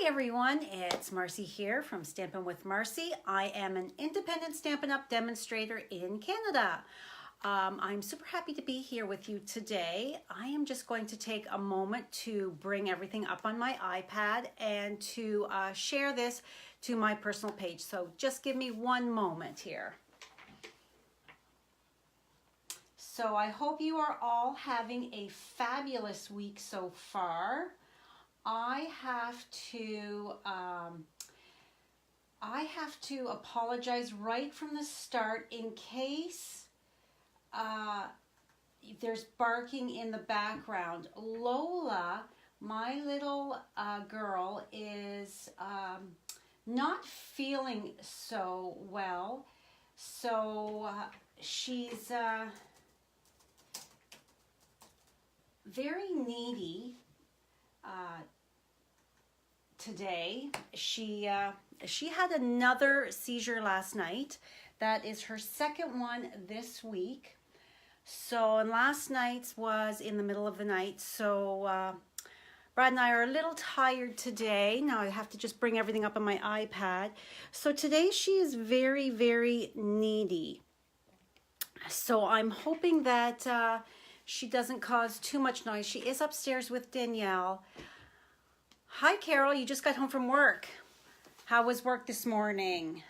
Hi everyone, it's Marcy here from Stampin' with Marcy. I am an independent Stampin' Up! Demonstrator in Canada. I'm super happy to be here with you today. I am just going to take a moment to bring everything up on my iPad and to share this to my personal page. So just give me one moment here. So I hope you are all having a fabulous week so far. I have to apologize right from the start in case there's barking in the background. Lola, my little girl, is not feeling so well, so she's very needy. Today she had another seizure last night. That is her second one this week. So, and last night's was in the middle of the night. So Brad and I are a little tired today. Now I have to just bring everything up on my iPad. So today she is very, very needy. So I'm hoping that she doesn't cause too much noise. She is upstairs with Danielle. Hi, Carol. You just got home from work. How was work this morning?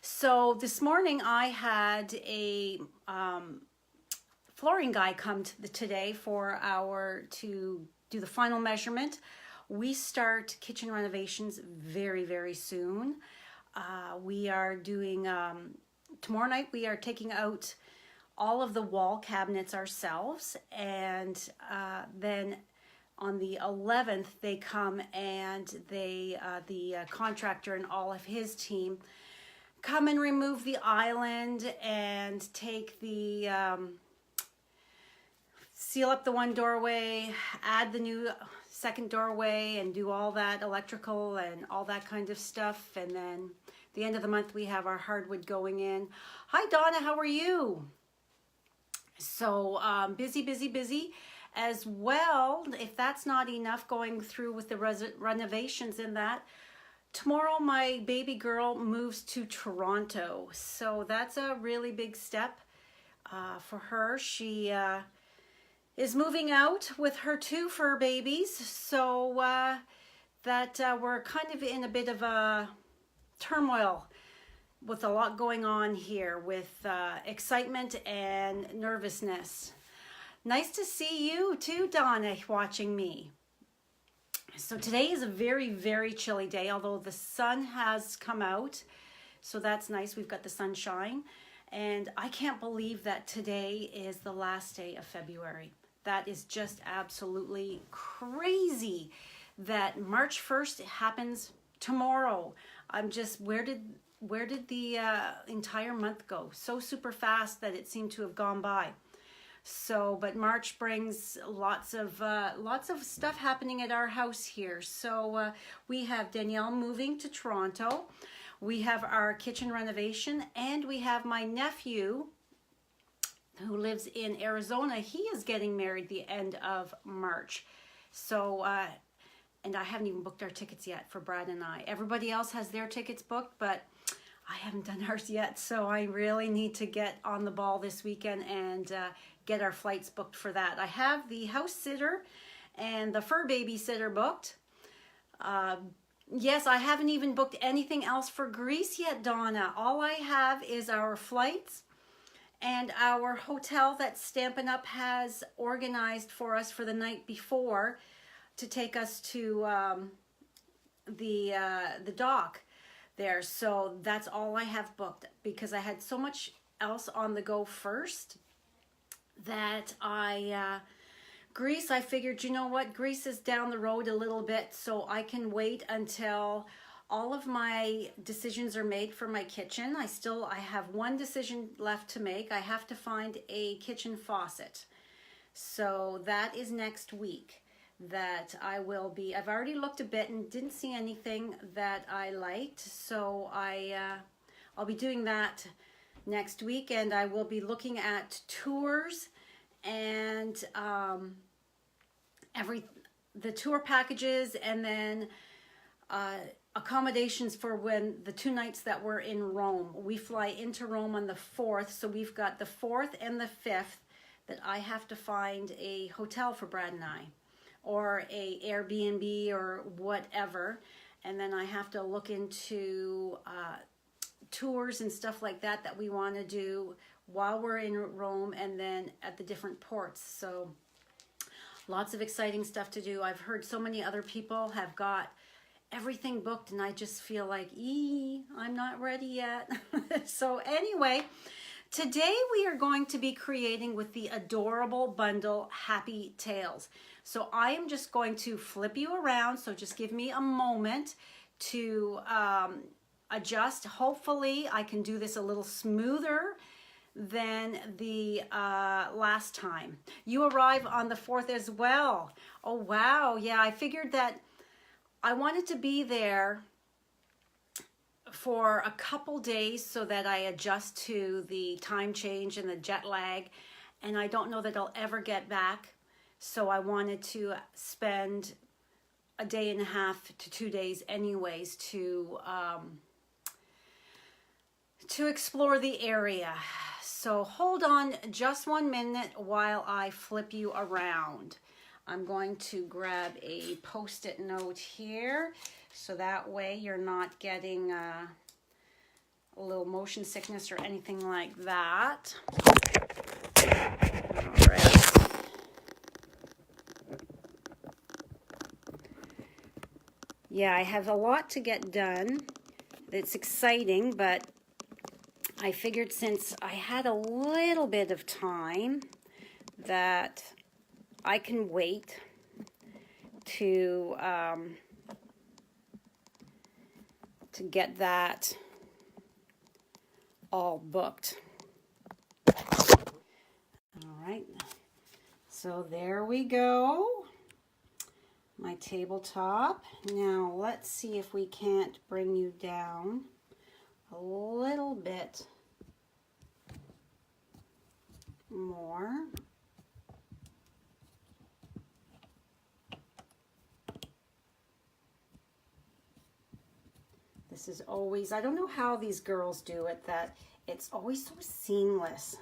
So this morning I had a flooring guy come today to do the final measurement. We start kitchen renovations very, very soon. We are doing, tomorrow night we are taking out all of the wall cabinets ourselves, and then on the 11th, they come and the contractor and all of his team come and remove the island and take the, seal up the one doorway, add the new second doorway, and do all that electrical and all that kind of stuff. And then at the end of the month, we have our hardwood going in. Hi, Donna, how are you? So busy, busy, busy. As well, if that's not enough, going through with the renovations in that, tomorrow my baby girl moves to Toronto. So that's a really big step for her. She is moving out with her two fur babies. So we're kind of in a bit of a turmoil with a lot going on here with excitement and nervousness. Nice to see you too, Donna, watching me. So today is a very, very chilly day, although the sun has come out. So that's nice. We've got the sunshine. And I can't believe that today is the last day of February. That is just absolutely crazy that March 1st happens tomorrow. I'm just, where did the entire month go? So super fast that it seemed to have gone by. So, but March brings lots of stuff happening at our house here. So we have Danielle moving to Toronto. We have our kitchen renovation, and we have my nephew who lives in Arizona. He is getting married the end of March. So, and I haven't even booked our tickets yet for Brad and I. Everybody else has their tickets booked, but I haven't done ours yet. So I really need to get on the ball this weekend and get our flights booked for that. I have the house sitter and the fur babysitter booked. Yes, I haven't even booked anything else for Greece yet, Donna. All I have is our flights and our hotel that Stampin' Up! Has organized for us for the night before to take us to the dock there. So that's all I have booked because I had so much else on the go first that Greece, I figured, you know what, Greece is down the road a little bit, so I can wait until all of my decisions are made for my kitchen. I have one decision left to make. I have to find a kitchen faucet. So that is next week that I will be. I've already looked a bit and didn't see anything that I liked, so I'll be doing that next week, and I will be looking at tours and the tour packages, and then accommodations for when the 2 nights that we're in Rome. We fly into Rome on the 4th, so we've got the 4th and the 5th that I have to find a hotel for Brad and I, or a Airbnb or whatever, and then I have to look into tours and stuff like that that we want to do while we're in Rome and then at the different ports. So lots of exciting stuff to do. I've heard so many other people have got everything booked, and I just feel like, I'm not ready yet. So anyway, today we are going to be creating with the adorable bundle Happy Tales. So I am just going to flip you around, so just give me a moment to adjust. Hopefully I can do this a little smoother than the last time. You arrive on the 4th as well. Oh wow, yeah, I figured that I wanted to be there for a couple days so that I adjust to the time change and the jet lag, and I don't know that I'll ever get back, so I wanted to spend a day and a half to 2 days anyways to explore the area. So hold on just 1 minute while I flip you around. I'm going to grab a post-it note here, so that way you're not getting a little motion sickness or anything like that. All right. Yeah, I have a lot to get done. It's exciting, but I figured since I had a little bit of time that I can wait to get that all booked. All right, so there we go, my tabletop. Now let's see if we can't bring you down a little bit more. This is always, I don't know how these girls do it, that it's always so seamless.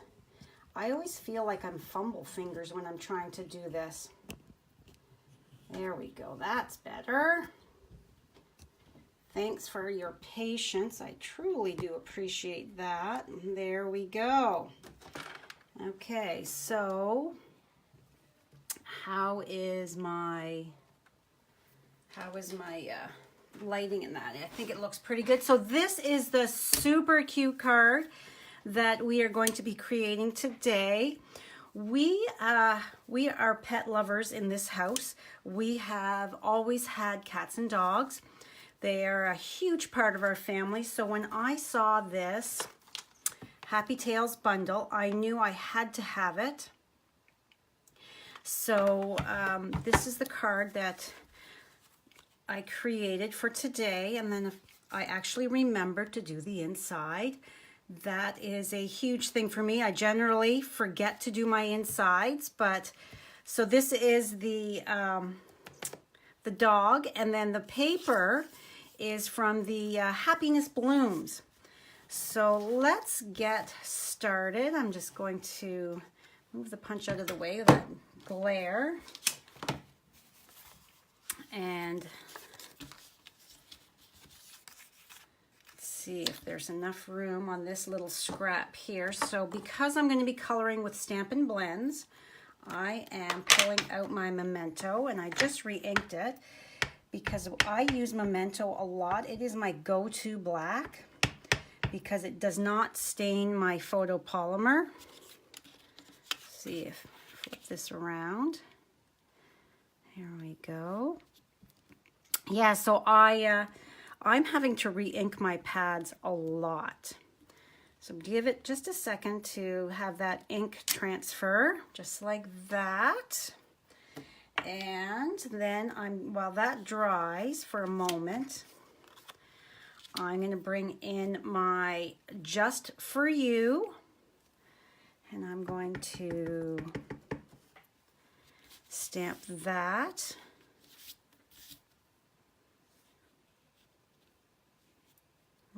I always feel like I'm fumble fingers when I'm trying to do this. There we go, that's better. Thanks for your patience. I truly do appreciate that. There we go. Okay, so how is my lighting in that? I think it looks pretty good. So this is the super cute card that we are going to be creating today. We are pet lovers in this house. We have always had cats and dogs. They are a huge part of our family. So when I saw this Happy Tales bundle, I knew I had to have it. So this is the card that I created for today, and then I actually remembered to do the inside. That is a huge thing for me. I generally forget to do my insides, but so this is the dog, and then the paper is from the Happiness Blooms. So let's get started. I'm just going to move the punch out of the way of that glare. And see if there's enough room on this little scrap here. So because I'm going to be coloring with Stampin' Blends, I am pulling out my Memento, and I just re-inked it because I use Memento a lot. It is my go-to black because it does not stain my photopolymer. Let's see if I flip this around. Here we go. Yeah, so I'm having to re-ink my pads a lot. So give it just a second to have that ink transfer, just like that. And then while that dries for a moment, I'm going to bring in my Just For You, and I'm going to stamp that.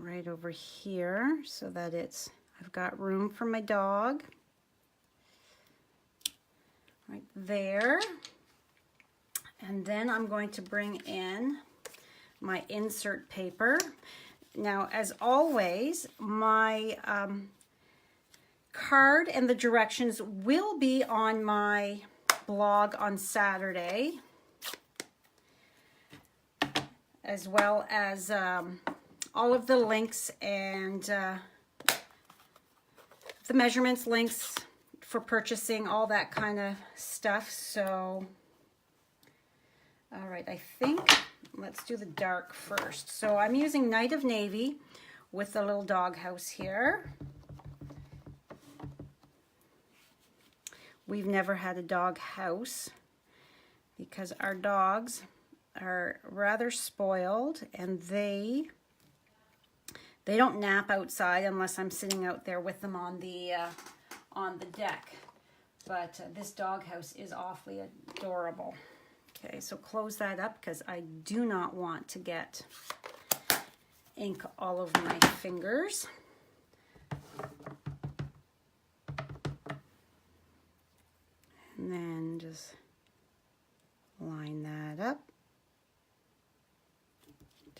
right over here so that I've got room for my dog. Right there. And then I'm going to bring in my insert paper. Now, as always, my card and the directions will be on my blog on Saturday, as well as all of the links and the measurements, links for purchasing, all that kind of stuff. So, all right, I think let's do the dark first. So I'm using Night of Navy with the little doghouse here. We've never had a dog house because our dogs are rather spoiled, and they don't nap outside unless I'm sitting out there with them on the deck. But this doghouse is awfully adorable. Okay, so close that up because I do not want to get ink all over my fingers. And then just line that up.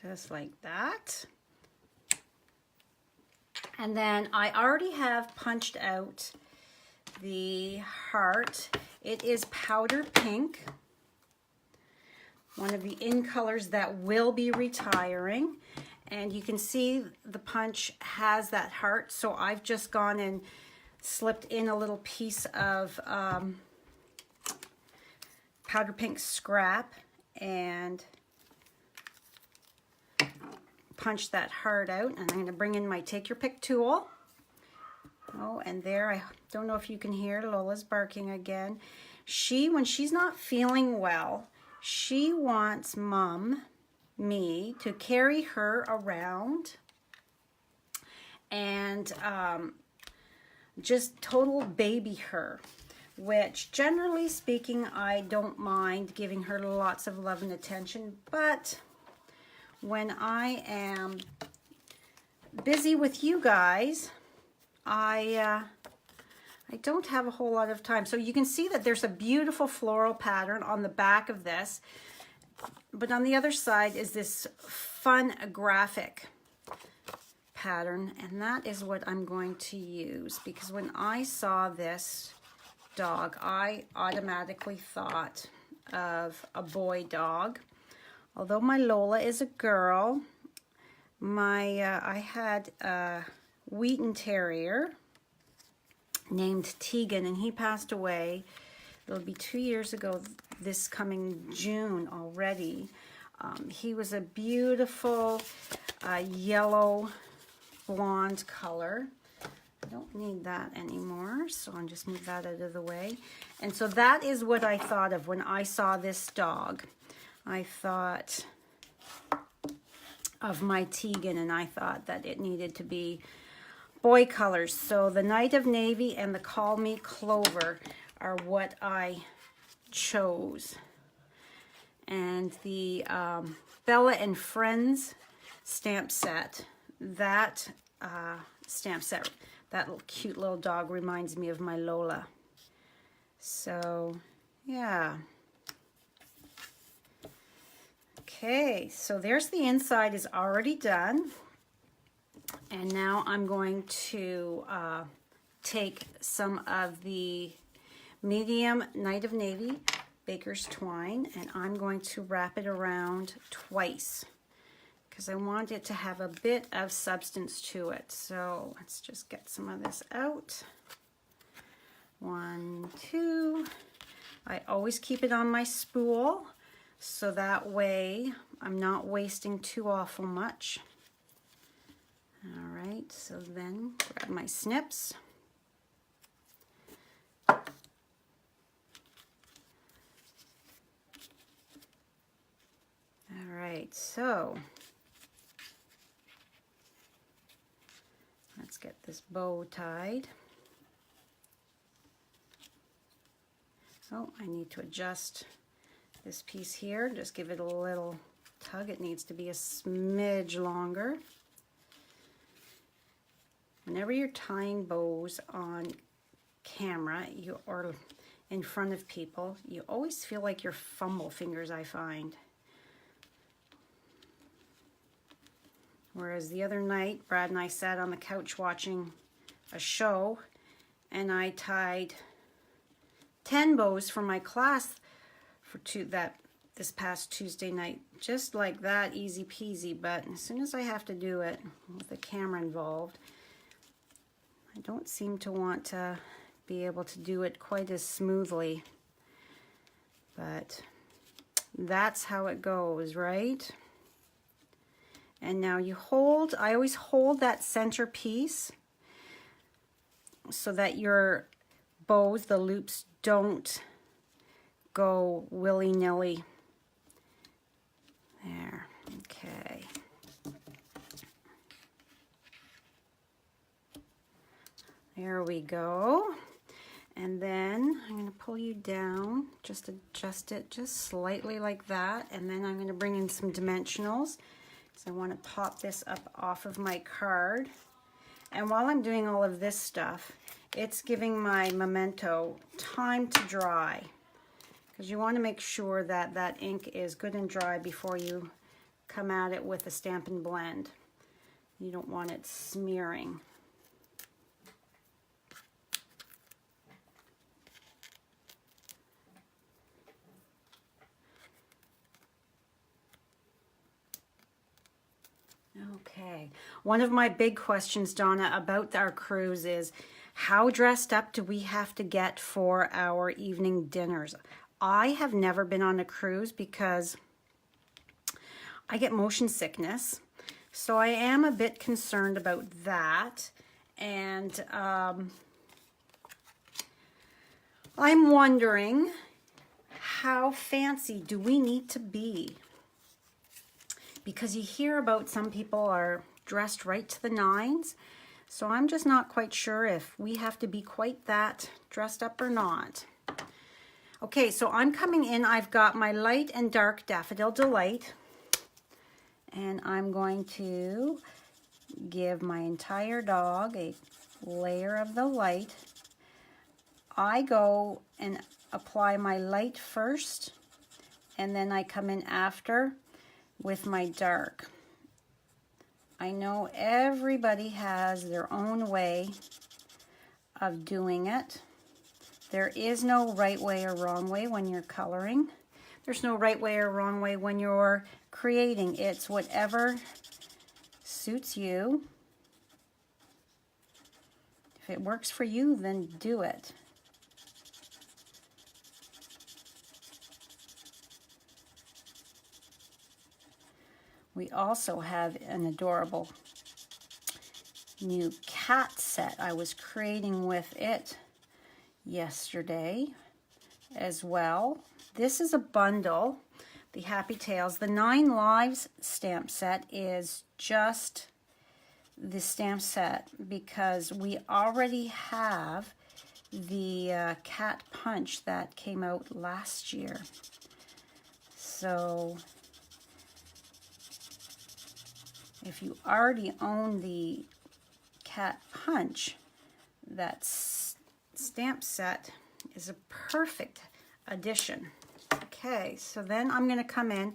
Just like that. And then I already have punched out the heart. It is powder pink, one of the in colors that will be retiring. And you can see the punch has that heart, so I've just gone and slipped in a little piece of powder pink scrap and punch that heart out. And I'm going to bring in my take your pick tool. Oh, and there, I don't know if you can hear, Lola's barking again. When she's not feeling well, she wants me, to carry her around and just total baby her, which generally speaking, I don't mind giving her lots of love and attention, but when I am busy with you guys, I don't have a whole lot of time. So you can see that there's a beautiful floral pattern on the back of this, but on the other side is this fun graphic pattern, and that is what I'm going to use, because when I saw this dog, I automatically thought of a boy dog. Although my Lola is a girl, I had a Wheaton Terrier named Tegan, and he passed away. It'll be 2 years ago this coming June already. He was a beautiful yellow blonde color. I don't need that anymore, so I'll just move that out of the way. And so that is what I thought of when I saw this dog. I thought of my Tegan, and I thought that it needed to be boy colors. So the Night of Navy and the Call Me Clover are what I chose. And the Bella and Friends stamp set, that cute little dog reminds me of my Lola. So, yeah. Okay, so there's the inside is already done. And now I'm going to take some of the medium Night of Navy Baker's Twine, and I'm going to wrap it around twice because I want it to have a bit of substance to it. So let's just get some of this out. 1, 2. I always keep it on my spool, so that way I'm not wasting too awful much. All right, so then grab my snips. All right, so let's get this bow tied. Oh, I need to adjust this piece here. Just give it a little tug. It needs to be a smidge longer. whenever you're tying bows on camera or in front of people, you always feel like your fumble fingers, I find. Whereas the other night, Brad and I sat on the couch watching a show, and I tied 10 bows for my class for this past Tuesday night, just like that, easy peasy. But as soon as I have to do it with the camera involved, I don't seem to want to be able to do it quite as smoothly. But that's how it goes, right? And now you hold, I always hold that center piece so that your bows, the loops, don't go willy-nilly. There, okay. There we go. And then I'm going to pull you down, just adjust it just slightly like that. And then I'm going to bring in some dimensionals. So I want to pop this up off of my card. And while I'm doing all of this stuff, it's giving my memento time to dry, because you want to make sure that that ink is good and dry before you come at it with a Stampin' Blend. You don't want it smearing. Okay, one of my big questions, Donna, about our cruise is, how dressed up do we have to get for our evening dinners? I have never been on a cruise because I get motion sickness, so I am a bit concerned about that. And I'm wondering, how fancy do we need to be? Because you hear about some people are dressed right to the nines. So I'm just not quite sure if we have to be quite that dressed up or not. Okay, so I'm coming in. I've got my light and dark Daffodil Delight. And I'm going to give my entire dog a layer of the light. I go and apply my light first, and then I come in after with my dark. I know everybody has their own way of doing it. There is no right way or wrong way when you're coloring. There's no right way or wrong way when you're creating. It's whatever suits you. If it works for you, then do it. We also have an adorable new cat set. I was creating with it yesterday as well. This is a bundle, the Happy Tales. The 9 Lives stamp set is just the stamp set because we already have the cat punch that came out last year. So if you already own the cat punch, that stamp set is a perfect addition. Okay, so then I'm going to come in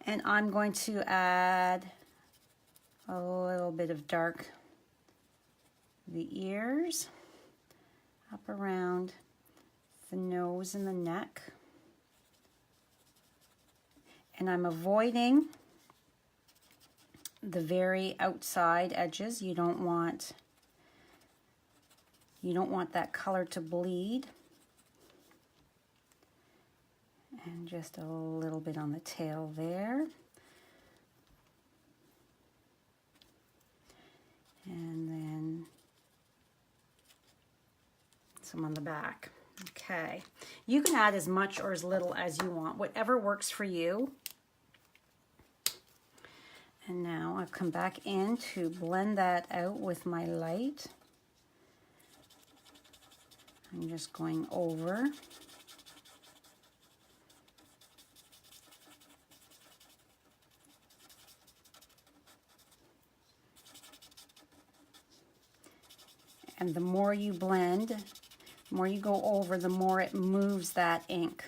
and I'm going to add a little bit of dark, the ears, up around the nose and the neck. And I'm avoiding the very outside edges. You don't want that color to bleed. And just a little bit on the tail there. And then some on the back. Okay. You can add as much or as little as you want, whatever works for you. And now I've come back in to blend that out with my light. I'm just going over. And the more you blend, the more you go over, the more it moves that ink.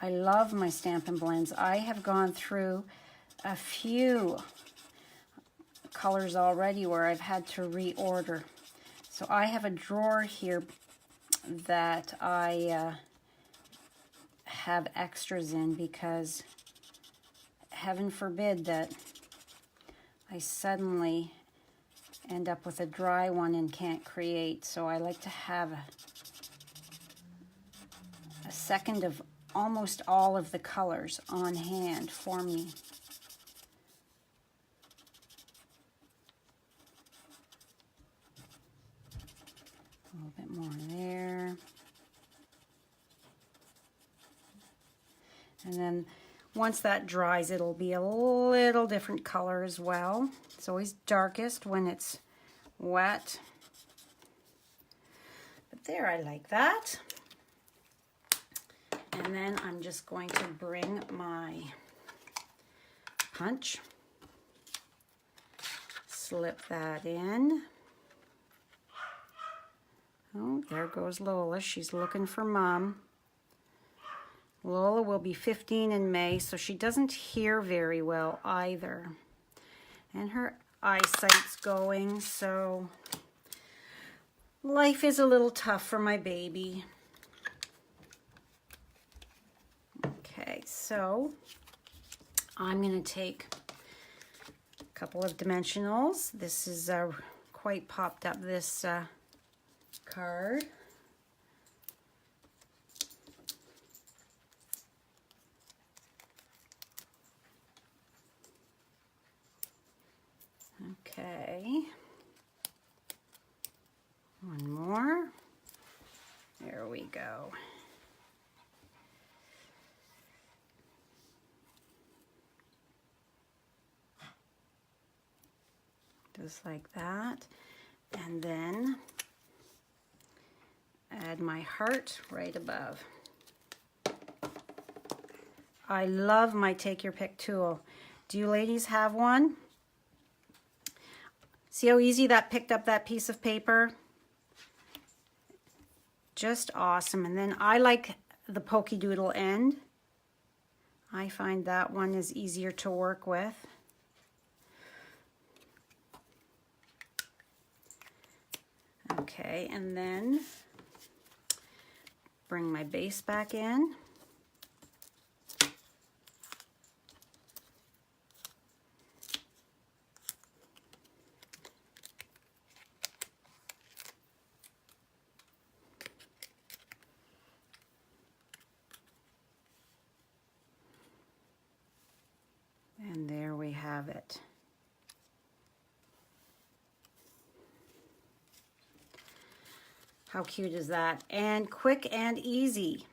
I love my Stampin' Blends. I have gone through a few colors already where I've had to reorder. So I have a drawer here that I have extras in because heaven forbid that I suddenly end up with a dry one and can't create. So I like to have a second of almost all of the colors on hand for me. A little bit more there. And then once that dries, it'll be a little different color as well. It's always darkest when it's wet. But there, I like that. And then I'm just going to bring my punch, slip that in. Oh, there goes Lola. She's looking for Mom. Lola will be 15 in May, so she doesn't hear very well either. And her eyesight's going, so life is a little tough for my baby. Okay, so I'm going to take a couple of dimensionals. This is quite popped up, this card. Okay, one more. There we go. Just like that. And then add my heart right above. I love my Take Your Pick tool. Do you ladies have one? See how easy that picked up that piece of paper? Just awesome. And then I like the pokey doodle end. I find that one is easier to work with. Okay, and then bring my base back in. And there we have it. How cute is that? And quick and easy.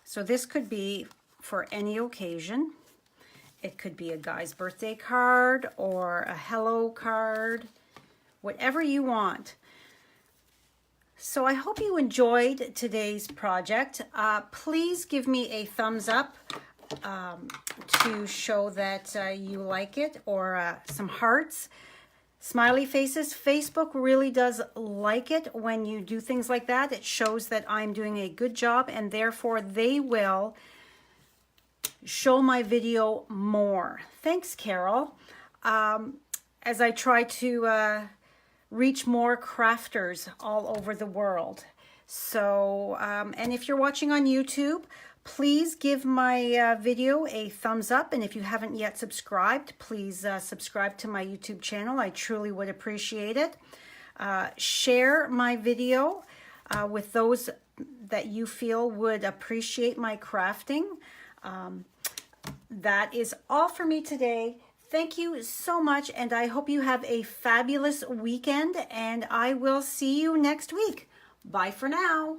So this could be for any occasion. It could be a guy's birthday card or a hello card, whatever you want. So I hope you enjoyed today's project. Please give me a thumbs up to show that you like it, or some hearts. Smiley faces. Facebook really does like it when you do things like that. It shows that I'm doing a good job, and therefore they will show my video more. Thanks, Carol. As I try to reach more crafters all over the world. So, and if you're watching on YouTube, please give my video a thumbs up, and if you haven't yet subscribed, please subscribe to my YouTube channel. I truly would appreciate it. Share my video with those that you feel would appreciate my crafting. That is all for me today. Thank you so much, and I hope you have a fabulous weekend, and I will see you next week. Bye for now.